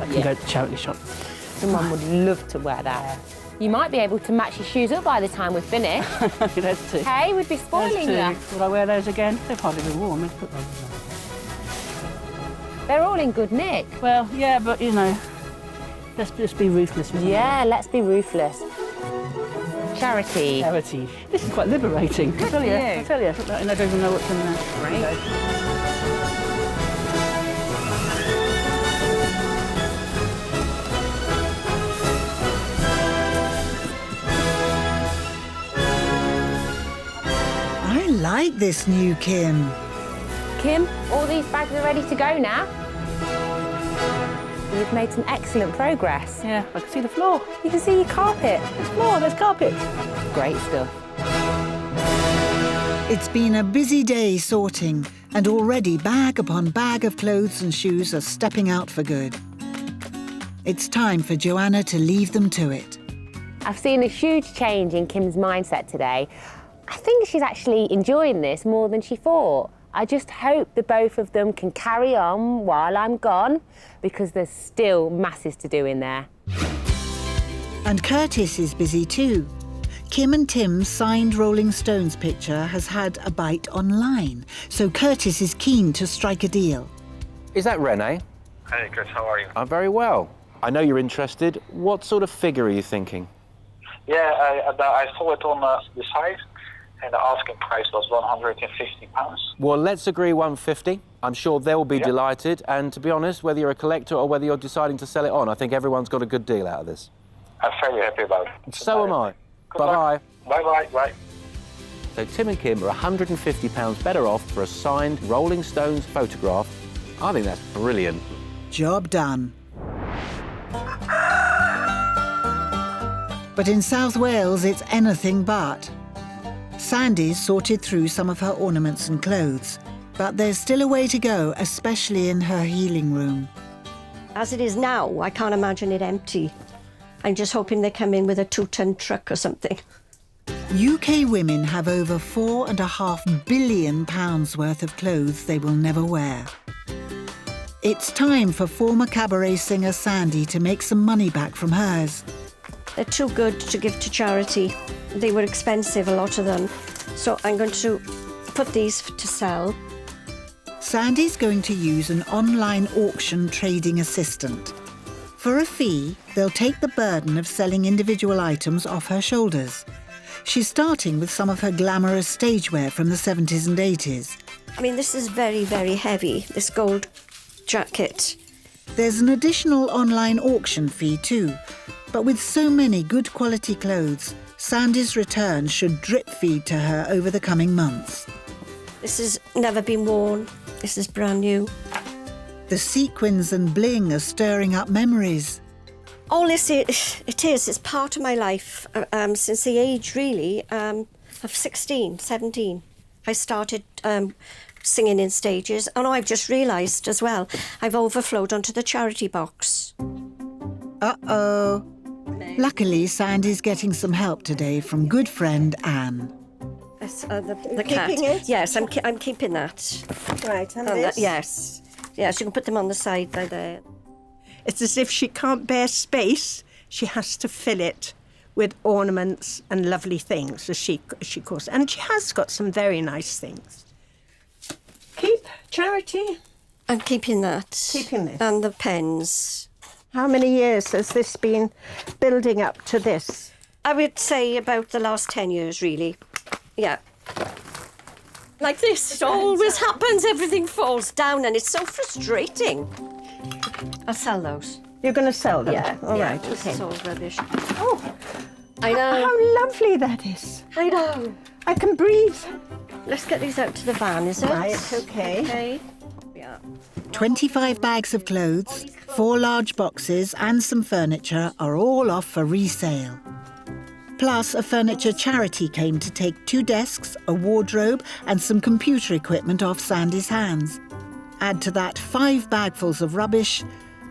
Speaker 12: I can go to the charity shop.
Speaker 8: Someone would love to wear that. You might be able to match your shoes up by the time we're finished.
Speaker 12: There's two.
Speaker 8: Hey, we'd be spoiling you.
Speaker 12: Would I wear those again? They've hardly been worn. Let's put those on.
Speaker 8: They're all in good nick.
Speaker 12: Well, yeah, but, you know, let's just be ruthless.
Speaker 8: Yeah, let's be ruthless. Charity.
Speaker 12: Charity. This is quite liberating.
Speaker 8: Good for you.
Speaker 12: I tell you, I don't even know what's in there.
Speaker 8: Great.
Speaker 1: I like this new Kim.
Speaker 8: Kim, all these bags are ready to go now. You've made some excellent progress.
Speaker 12: Yeah, I can see the floor.
Speaker 8: You can see your carpet.
Speaker 12: There's floor, there's carpet.
Speaker 8: Great stuff.
Speaker 1: It's been a busy day sorting, and already bag upon bag of clothes and shoes are stepping out for good. It's time for Joanna to leave them to it.
Speaker 8: I've seen a huge change in Kim's mindset today. I think she's actually enjoying this more than she thought. I just hope the both of them can carry on while I'm gone, because there's still masses to do in there.
Speaker 1: And Curtis is busy too. Kim and Tim's signed Rolling Stones picture has had a bite online, so Curtis is keen to strike a deal.
Speaker 6: Is that Renee?
Speaker 16: Hey, Chris, how are you?
Speaker 6: I'm very well. I know you're interested. What sort of figure are you thinking?
Speaker 16: Yeah, I saw it on the site, and the asking price was £150.
Speaker 6: Well, let's agree 150. I'm sure they'll be delighted. And to be honest, whether you're a collector or whether you're deciding to sell it on, I think everyone's got a good deal out of this.
Speaker 16: I'm very happy about it.
Speaker 6: So am I. Bye-bye.
Speaker 16: Bye-bye. Bye.
Speaker 6: So Tim and Kim are £150 better off for a signed Rolling Stones photograph. I think that's brilliant.
Speaker 1: Job done. But in South Wales, it's anything but. Sandy's sorted through some of her ornaments and clothes, but there's still a way to go, especially in her healing room.
Speaker 9: As it is now, I can't imagine it empty. I'm just hoping they come in with a 2-ton truck or something.
Speaker 1: UK women have over £4.5 billion worth of clothes they will never wear. It's time for former cabaret singer Sandy to make some money back from hers.
Speaker 9: They're too good to give to charity. They were expensive, a lot of them. So I'm going to put these to sell.
Speaker 1: Sandy's going to use an online auction trading assistant. For a fee, they'll take the burden of selling individual items off her shoulders. She's starting with some of her glamorous stagewear from the 70s and 80s.
Speaker 9: I mean, this is very, very heavy, this gold jacket.
Speaker 1: There's an additional online auction fee too. But with so many good quality clothes, Sandy's return should drip feed to her over the coming months.
Speaker 9: This has never been worn. This is brand new.
Speaker 1: The sequins and bling are stirring up memories.
Speaker 9: All this, it's part of my life since the age, really, of 16, 17. I started singing in stages, and I've just realised as well, I've overflowed onto the charity box.
Speaker 1: Uh-oh. Luckily, Sandy's getting some help today from good friend Anne.
Speaker 9: The cat.
Speaker 17: Keeping it?
Speaker 9: Yes, I'm keeping that.
Speaker 17: Right, and this?
Speaker 9: Yes. Yes, you can put them on the side by there.
Speaker 17: It's as if she can't bear space. She has to fill it with ornaments and lovely things, as she calls it. And she has got some very nice things. Keep charity.
Speaker 9: I'm keeping that.
Speaker 17: Keeping this.
Speaker 9: And the pens.
Speaker 17: How many years has this been building up to this?
Speaker 9: I would say about the last 10 years, really. Yeah. Like this, it always happens. Everything falls down and it's so frustrating. I'll sell those.
Speaker 17: You're going to sell them?
Speaker 9: Yeah.
Speaker 17: All right,
Speaker 9: This
Speaker 17: okay.
Speaker 9: is all rubbish.
Speaker 17: Oh,
Speaker 9: I know.
Speaker 17: how lovely that is.
Speaker 9: I know.
Speaker 17: I can breathe.
Speaker 9: Let's get these out to the van, is it?
Speaker 17: Right, okay.
Speaker 9: Okay. Yeah.
Speaker 1: 25 bags of clothes, 4 large boxes and some furniture are all off for resale. Plus, a furniture charity came to take 2 desks, a wardrobe and some computer equipment off Sandy's hands. Add to that 5 bagfuls of rubbish,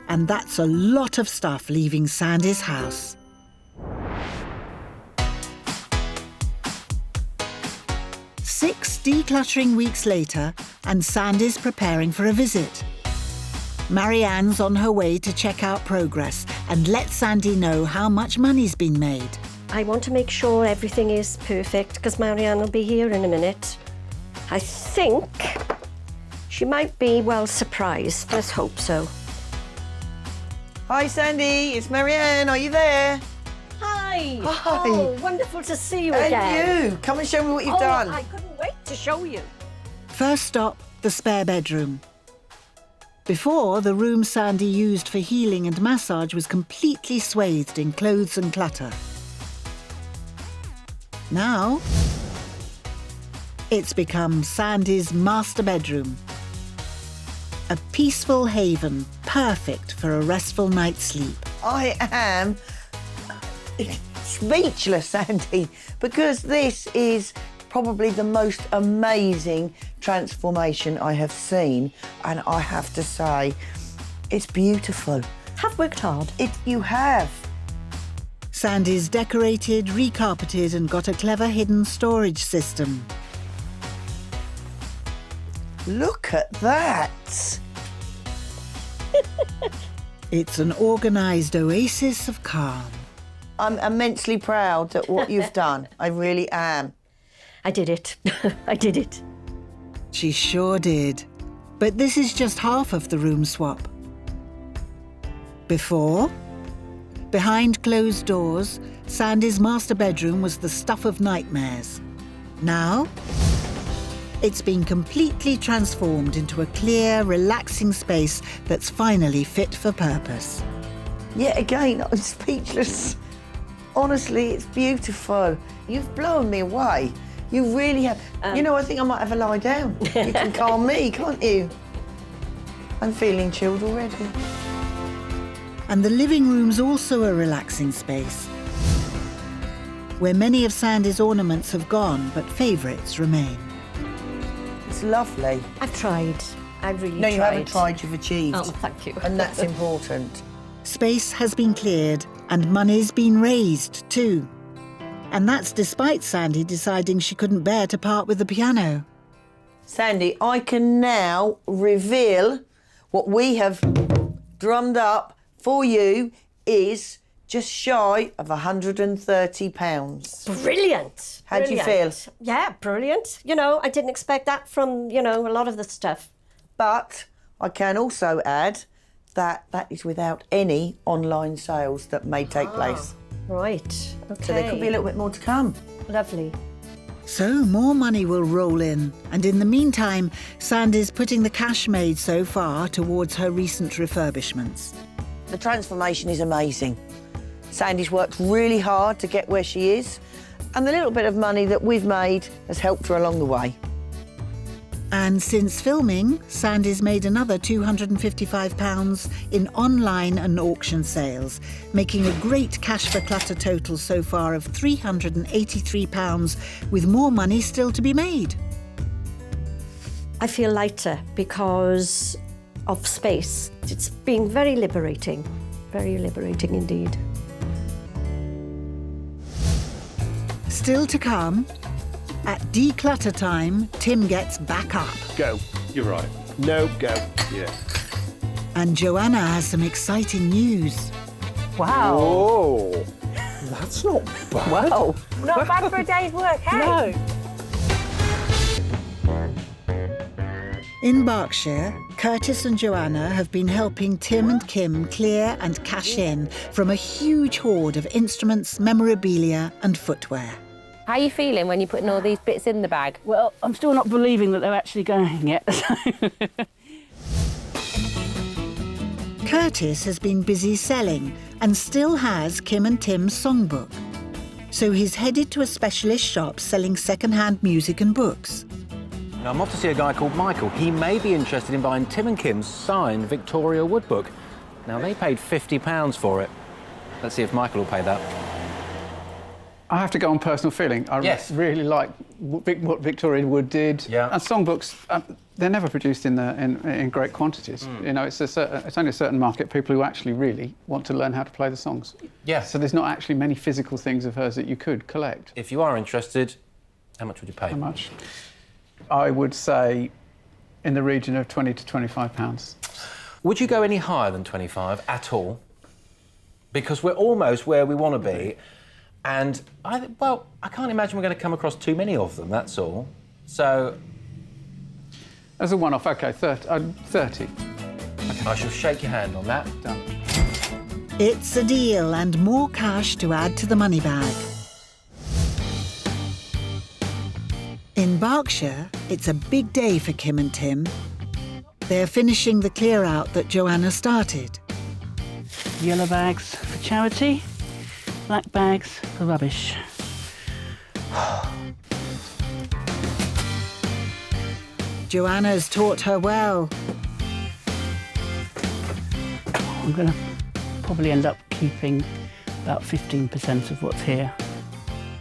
Speaker 1: and that's a lot of stuff leaving Sandy's house. Six decluttering weeks later, and Sandy's preparing for a visit. Marianne's on her way to check out progress and let Sandy know how much money's been made.
Speaker 9: I want to make sure everything is perfect because Marianne will be here in a minute. I think she might be well surprised. Let's hope so.
Speaker 4: Hi, Sandy. It's Marianne. Are you there?
Speaker 9: Hi.
Speaker 4: Hi.
Speaker 9: Oh, wonderful to see you
Speaker 4: And
Speaker 9: again.
Speaker 4: you. Come and show me what you've done.
Speaker 9: I couldn't wait to show you.
Speaker 1: First stop, the spare bedroom. Before, the room Sandy used for healing and massage was completely swathed in clothes and clutter. Now, it's become Sandy's master bedroom. A peaceful haven, perfect for a restful night's sleep.
Speaker 4: I am speechless, Sandy, because this is probably the most amazing transformation I have seen, and I have to say, it's beautiful.
Speaker 9: Have worked hard.
Speaker 4: You have.
Speaker 1: Sandy's decorated, recarpeted and got a clever hidden storage system.
Speaker 4: Look at that.
Speaker 1: It's an organised oasis of calm.
Speaker 4: I'm immensely proud at what you've done. I really am.
Speaker 9: I did it. I did it.
Speaker 1: She sure did. But this is just half of the room swap. Before, behind closed doors, Sandy's master bedroom was the stuff of nightmares. Now, it's been completely transformed into a clear, relaxing space that's finally fit for purpose.
Speaker 4: Yet again, I'm speechless. Honestly, it's beautiful. You've blown me away. You really have. You know, I think I might have a lie down. You can calm me, can't you? I'm feeling chilled already.
Speaker 1: And the living room's also a relaxing space, where many of Sandy's ornaments have gone, but favourites remain.
Speaker 4: It's lovely.
Speaker 9: I've tried. I've really tried.
Speaker 4: No, you haven't tried, you've achieved.
Speaker 9: Oh, thank you.
Speaker 4: And that's important.
Speaker 1: Space has been cleared and money's been raised too. And that's despite Sandy deciding she couldn't bear to part with the piano.
Speaker 4: Sandy, I can now reveal what we have drummed up for you is just shy of £130.
Speaker 9: Brilliant.
Speaker 4: How do you feel?
Speaker 9: Yeah, brilliant. You know, I didn't expect that from, you know, a lot of the stuff.
Speaker 4: But I can also add that that is without any online sales that may take place.
Speaker 9: Right, okay.
Speaker 4: So there could be a little bit more to come.
Speaker 9: Lovely.
Speaker 1: So more money will roll in. And in the meantime, Sandy's putting the cash made so far towards her recent refurbishments.
Speaker 4: The transformation is amazing. Sandy's worked really hard to get where she is, and the little bit of money that we've made has helped her along the way.
Speaker 1: And since filming, Sandy's made another £255 in online and auction sales, making a great cash for clutter total so far of £383, with more money still to be made.
Speaker 9: I feel lighter because of space. It's been very liberating indeed.
Speaker 1: Still to come, at declutter time, Tim gets back up.
Speaker 18: Go. You're right. No, go. Yeah.
Speaker 1: And Joanna has some exciting news.
Speaker 8: Wow.
Speaker 18: Oh, that's not bad.
Speaker 8: Wow. Not bad for a day's work, hey?
Speaker 18: No.
Speaker 1: In Berkshire, Curtis and Joanna have been helping Tim and Kim clear and cash in from a huge hoard of instruments, memorabilia and footwear.
Speaker 8: How are you feeling when you're putting all these bits in the bag?
Speaker 12: Well, I'm still not believing that they're actually going yet.
Speaker 1: Curtis has been busy selling and still has Kim and Tim's songbook. So he's headed to a specialist shop selling second-hand music and books.
Speaker 14: Now, I'm off to see a guy called Michael. He may be interested in buying Tim and Kim's signed Victoria Woodbook. Now, they paid £50 for it. Let's see if Michael will pay that.
Speaker 19: I have to go on personal feeling. I really like what Victoria Wood did.
Speaker 14: Yeah.
Speaker 19: And songbooks, they're never produced in great quantities. You know, it's only a certain market, people who actually really want to learn how to play the songs.
Speaker 14: Yeah.
Speaker 19: So there's not actually many physical things of hers that you could collect.
Speaker 14: If you are interested, how much would you pay?
Speaker 19: How much? I would say in the region of £20 to £25.
Speaker 14: Would you go any higher than 25 at all? Because we're almost where we want to be, and I can't imagine we're going to come across too many of them, that's all. So...
Speaker 19: As a one-off, OK, 30. Okay.
Speaker 14: I shall shake your hand on that.
Speaker 19: Done.
Speaker 1: It's a deal and more cash to add to the money bag. In Berkshire, it's a big day for Kim and Tim. They're finishing the clear-out that Joanna started.
Speaker 12: Yellow bags for charity, black bags for rubbish.
Speaker 1: Joanna's taught her well.
Speaker 12: I'm going to probably end up keeping about 15% of what's here.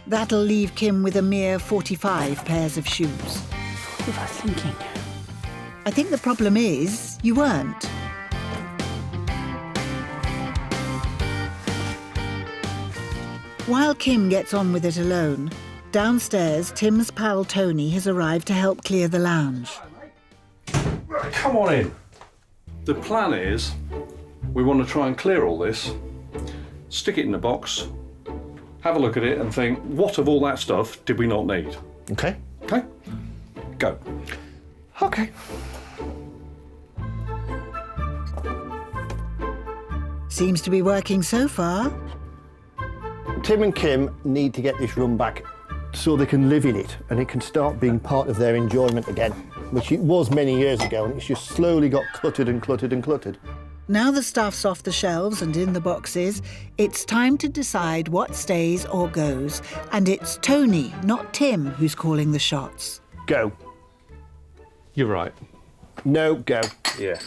Speaker 1: That'll leave Kim with a mere 45 pairs of shoes.
Speaker 12: What was I thinking?
Speaker 1: I think the problem is you weren't. While Kim gets on with it alone, downstairs, Tim's pal Tony has arrived to help clear the lounge.
Speaker 10: Come on in. The plan is we want to try and clear all this, stick it in a box, have a look at it and think, what of all that stuff did we not need?
Speaker 6: Okay.
Speaker 10: Okay? Go.
Speaker 6: Okay.
Speaker 1: Seems to be working so far.
Speaker 18: Tim and Kim need to get this room back so they can live in it and it can start being part of their enjoyment again, which it was many years ago, and it's just slowly got cluttered and cluttered and cluttered.
Speaker 1: Now the stuff's off the shelves and in the boxes, it's time to decide what stays or goes. And it's Tony, not Tim, who's calling the shots.
Speaker 18: Go.
Speaker 10: You're right.
Speaker 18: No, go.
Speaker 10: Yeah.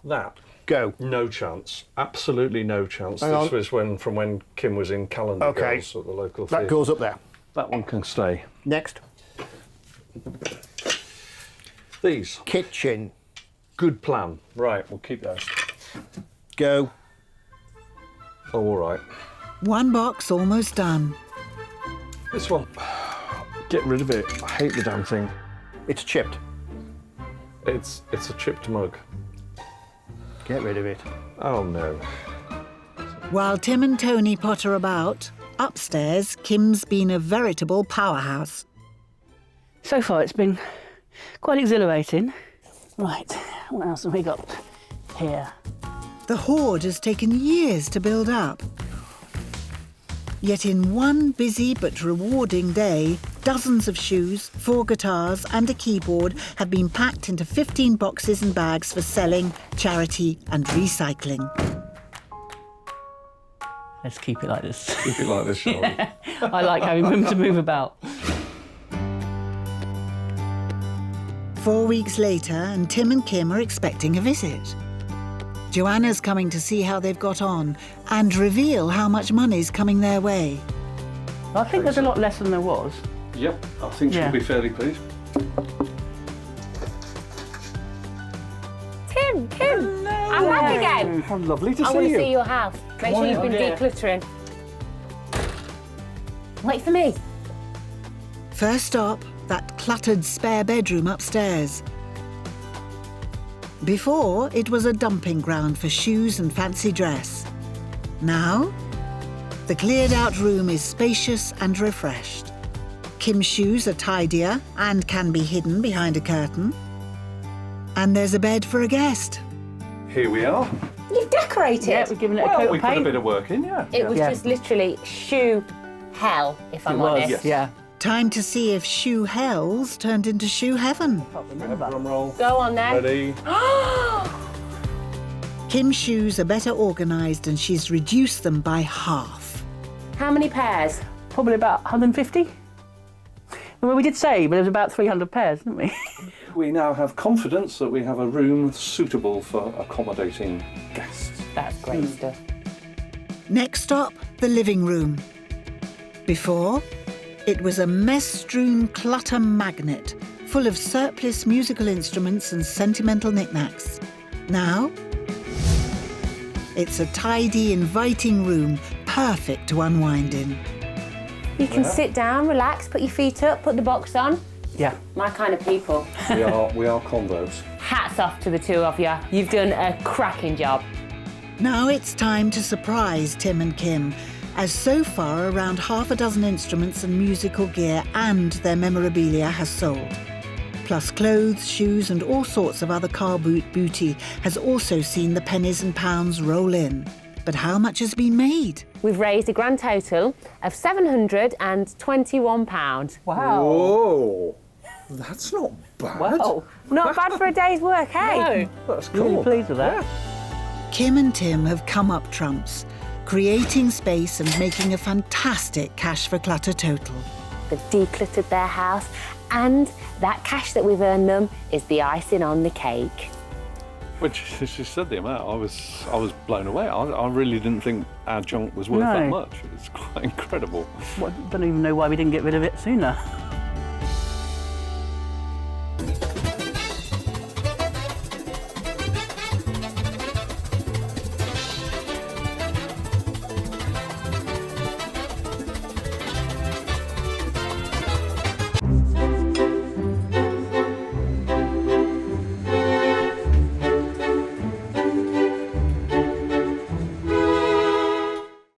Speaker 10: That.
Speaker 18: Go.
Speaker 10: No chance. Absolutely no chance.
Speaker 18: Hang on.
Speaker 10: This was from when Kim was in Calendar
Speaker 18: Okay.
Speaker 10: Girls at the local
Speaker 18: That
Speaker 10: theatre.
Speaker 18: goes up there.
Speaker 10: That one can stay.
Speaker 18: Next.
Speaker 10: These.
Speaker 18: Kitchen.
Speaker 10: Good plan. Right, we'll keep those.
Speaker 18: Go.
Speaker 10: Oh, all right.
Speaker 1: One box almost done.
Speaker 10: This one. Get rid of it. I hate the damn thing.
Speaker 18: It's chipped.
Speaker 10: It's a chipped mug.
Speaker 18: Get rid of it.
Speaker 10: Oh, no.
Speaker 1: While Tim and Tony potter about, upstairs, Kim's been a veritable powerhouse.
Speaker 12: So far, it's been quite exhilarating. Right, what else have we got here?
Speaker 1: The hoard has taken years to build up. Yet in one busy but rewarding day, dozens of shoes, 4 guitars and a keyboard have been packed into 15 boxes and bags for selling, charity and recycling.
Speaker 12: Let's keep it like this.
Speaker 10: Keep it like this, shall we?
Speaker 12: I like having room to move about.
Speaker 1: 4 weeks later, and Tim and Kim are expecting a visit. Joanna's coming to see how they've got on and reveal how much money's coming their way.
Speaker 12: I think there's a lot less than there was.
Speaker 10: Yep, I think she'll be fairly pleased.
Speaker 8: Tim, I'm back again.
Speaker 10: How lovely to
Speaker 8: I
Speaker 10: see
Speaker 8: want to
Speaker 10: you.
Speaker 8: see your house. Make sure you've been decluttering. Wait for me.
Speaker 1: First stop, that cluttered spare bedroom upstairs. Before, it was a dumping ground for shoes and fancy dress. Now, the cleared-out room is spacious and refreshed. Kim's shoes are tidier and can be hidden behind a curtain. And there's a bed for a guest.
Speaker 10: Here we are.
Speaker 8: You've decorated.
Speaker 12: Yeah, we've given it a
Speaker 10: Well,
Speaker 12: coat
Speaker 10: we
Speaker 12: of
Speaker 10: put a
Speaker 12: paint.
Speaker 10: bit of work in, yeah.
Speaker 8: It was just literally shoe hell, if I'm honest.
Speaker 10: Yes.
Speaker 12: Yeah.
Speaker 1: Time to see if shoe hell's turned into shoe heaven.
Speaker 10: Drum roll.
Speaker 8: Go on then.
Speaker 10: Ready.
Speaker 1: Kim's shoes are better organised and she's reduced them by half.
Speaker 8: How many pairs?
Speaker 12: Probably about 150. Well, we did say, but it was about 300 pairs, didn't we?
Speaker 10: We now have confidence that we have a room suitable for accommodating guests.
Speaker 8: That's great stuff.
Speaker 1: Next stop, the living room. Before, it was a mess-strewn clutter magnet full of surplus musical instruments and sentimental knickknacks. Now, it's a tidy, inviting room, perfect to unwind in.
Speaker 8: You can sit down, relax, put your feet up, put the box on.
Speaker 12: Yeah.
Speaker 8: My kind of people.
Speaker 10: We are convos.
Speaker 8: Hats off to the two of you. You've done a cracking job.
Speaker 1: Now it's time to surprise Tim and Kim, as so far around half a dozen instruments and musical gear and their memorabilia has sold. Plus clothes, shoes and all sorts of other car boot booty has also seen the pennies and pounds roll in. But how much has been made?
Speaker 8: We've raised a grand total of £721.
Speaker 12: Wow.
Speaker 10: Whoa, that's not bad.
Speaker 12: Wow.
Speaker 8: Not bad for a day's work, hey?
Speaker 12: No.
Speaker 10: That's cool.
Speaker 12: Really pleased with that.
Speaker 1: Kim and Tim have come up trumps, creating space and making a fantastic cash for clutter total.
Speaker 8: They've decluttered their house, and that cash that we've earned them is the icing on the cake.
Speaker 10: When she said the amount, I was blown away. I really didn't think our junk was worth that much. It's quite incredible.
Speaker 12: Well, I don't even know why we didn't get rid of it sooner.